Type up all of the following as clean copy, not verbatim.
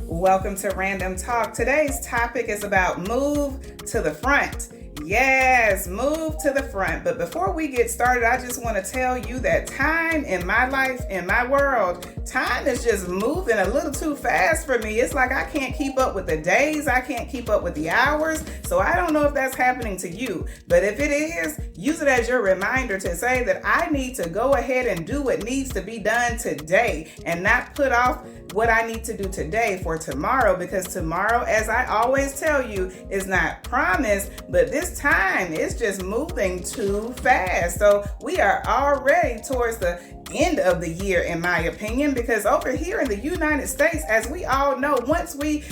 Welcome to Random Talk. Today's topic is about move to the front. Yes, move to the front. But before we get started, I just want to tell you that time in my life, in my world, time is just moving a little too fast for me. It's like I can't keep up with the days. I can't keep up with the hours. So I don't know if that's happening to you. But if it is, use it as your reminder to say that I need to go ahead and do what needs to be done today and not put off what I need to do today for tomorrow, because tomorrow, as I always tell you, is not promised, but this time is just moving too fast. So we are already towards the end of the year, in my opinion, because over here in the United States, as we all know, once we,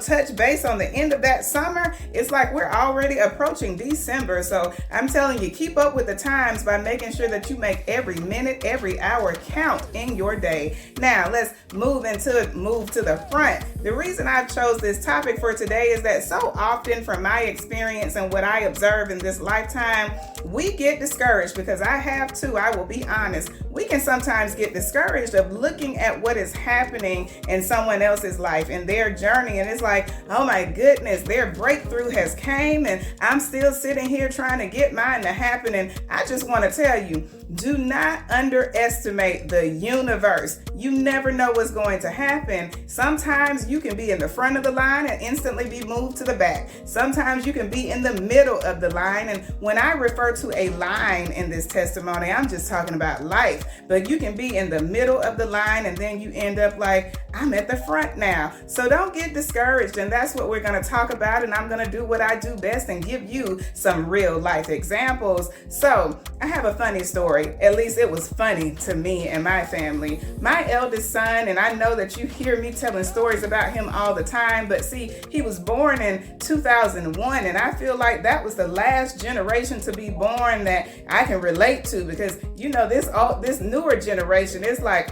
touch base on the end of that summer, it's like we're already approaching December. So I'm telling you, keep up with the times by making sure that you make every minute, every hour count in your day. Now let's move to the front. The reason I've chose this topic for today is that so often, from my experience and what I observe in this lifetime, we get discouraged, because I have too, I will be honest. We can sometimes get discouraged of looking at what is happening in someone else's life and their journey. And it's like, oh my goodness, their breakthrough has came and I'm still sitting here trying to get mine to happen. And I just want to tell you, do not underestimate the universe. You never know what's going to happen. Sometimes you can be in the front of the line and instantly be moved to the back. Sometimes you can be in the middle of the line. And when I refer to a line in this testimony, I'm just talking about life. But you can be in the middle of the line and then you end up like, I'm at the front now. So don't get discouraged. And that's what we're going to talk about. And I'm going to do what I do best and give you some real life examples. So I have a funny story. At least it was funny to me and my family. My eldest son, and I know that you hear me telling stories about him all the time, but see, he was born in 2001, and I feel like that was the last generation to be born that I can relate to, because this newer generation is like,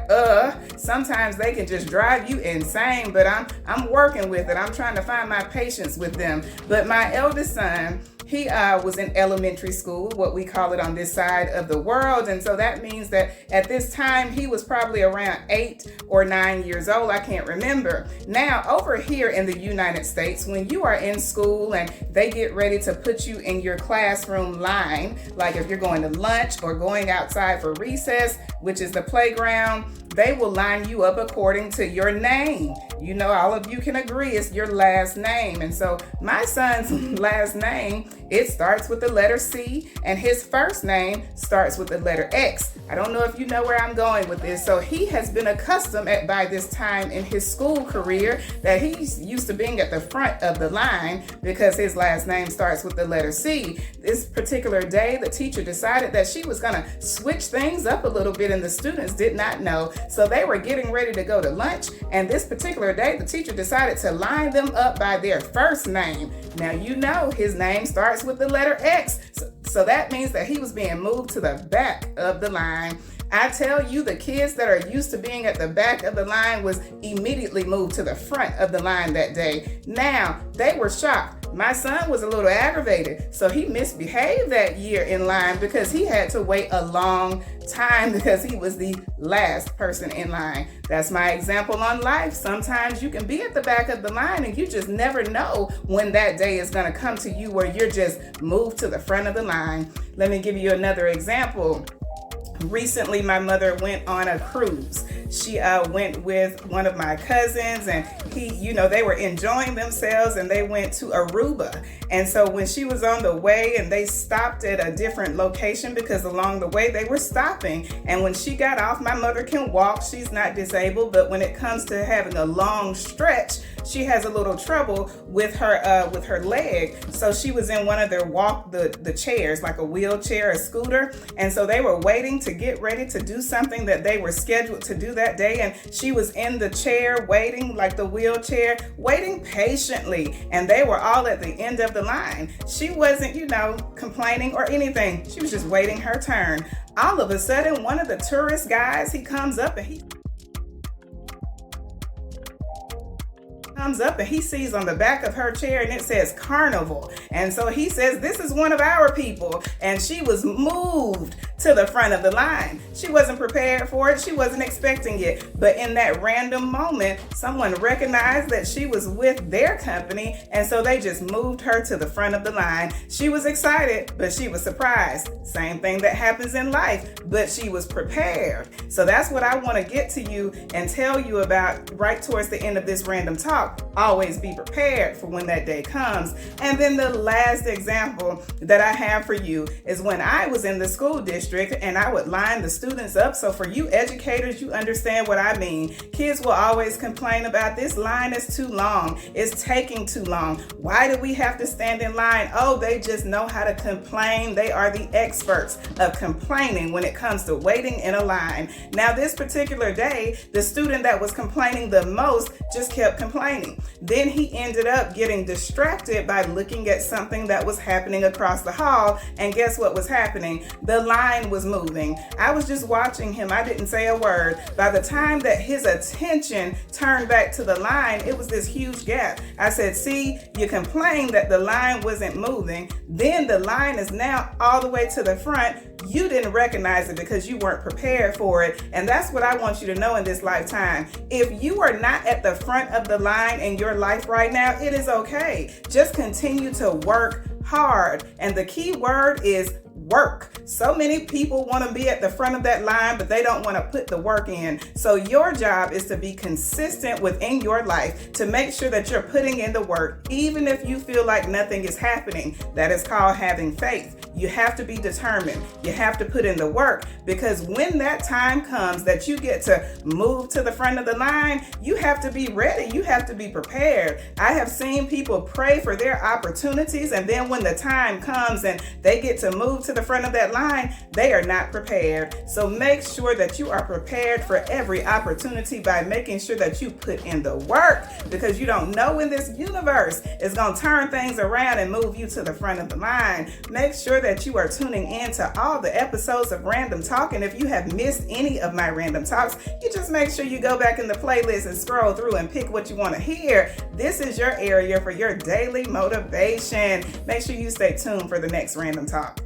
sometimes they can just drive you insane, but I'm working with it. I'm trying to find my patience with them. But my eldest son, he was in elementary school, what we call it on this side of the world. And so that means that at this time, he was probably around 8 or 9 years old. I can't remember. Now, over here in the United States, when you are in school and they get ready to put you in your classroom line, like if you're going to lunch or going outside for recess, which is the playground, they will line you up according to your name. All of you can agree it's your last name. And so my son's last name, it starts with the letter C, and his first name starts with the letter X. I don't know if you know where I'm going with this. So he has been accustomed by this time in his school career that he's used to being at the front of the line because his last name starts with the letter C. This particular day, the teacher decided that she was going to switch things up a little bit, and the students did not know. So they were getting ready to go to lunch, and this particular day, the teacher decided to line them up by their first name. Now, his name starts with the letter X. So that means that he was being moved to the back of the line. I tell you, the kids that are used to being at the back of the line was immediately moved to the front of the line that day. Now, they were shocked. My son was a little aggravated, so he misbehaved that year in line because he had to wait a long time because he was the last person in line. That's my example on life. Sometimes you can be at the back of the line and you just never know when that day is going to come to you where you're just moved to the front of the line. Let me give you another example. Recently, my mother went on a cruise. She went with one of my cousins, and they were enjoying themselves, and they went to Aruba. And so when she was on the way, and they stopped at a different location because along the way they were stopping. And when she got off, my mother can walk. She's not disabled, but when it comes to having a long stretch, she has a little trouble with her leg. So she was in one of their the chairs, like a wheelchair, a scooter. And so they were waiting to get ready to do something that they were scheduled to do that day. And she was in the chair waiting, like the wheelchair, waiting patiently. And they were all at the end of the line. She wasn't, complaining or anything. She was just waiting her turn. All of a sudden, one of the tourist guys, he comes up and he sees on the back of her chair and it says Carnival. And so he says, this is one of our people. And she was moved to the front of the line. She wasn't prepared for it. She wasn't expecting it. But in that random moment, someone recognized that she was with their company, and so they just moved her to the front of the line. She was excited, but she was surprised. Same thing that happens in life, but she was prepared. So that's what I want to get to you and tell you about right towards the end of this random talk. Always be prepared for when that day comes. And then the last example that I have for you is when I was in the school district and I would line the students up. So for you educators, you understand what I mean. Kids will always complain about this line is too long. It's taking too long. Why do we have to stand in line? Oh, they just know how to complain. They are the experts of complaining when it comes to waiting in a line. Now, this particular day, the student that was complaining the most just kept complaining. Then he ended up getting distracted by looking at something that was happening across the hall. And guess what was happening? The line was moving. I was just watching him. I didn't say a word. By the time that his attention turned back to the line, it was this huge gap. I said, see, you complained that the line wasn't moving. Then the line is now all the way to the front. You didn't recognize it because you weren't prepared for it. And that's what I want you to know in this lifetime. If you are not at the front of the line in your life right now, it is okay. Just continue to work hard. And the key word is work. So many people want to be at the front of that line, but they don't want to put the work in. So your job is to be consistent within your life to make sure that you're putting in the work, even if you feel like nothing is happening. That is called having faith. You have to be determined. You have to put in the work, because when that time comes that you get to move to the front of the line, you have to be ready. You have to be prepared. I have seen people pray for their opportunities, and then when the time comes and they get to move to the front of that line, they are not prepared. So make sure that you are prepared for every opportunity by making sure that you put in the work, because you don't know when this universe is going to turn things around and move you to the front of the line. Make sure that you are tuning in to all the episodes of Random Talk. And if you have missed any of my Random Talks, you just make sure you go back in the playlist and scroll through and pick what you want to hear. This is your area for your daily motivation. Make sure you stay tuned for the next Random Talk.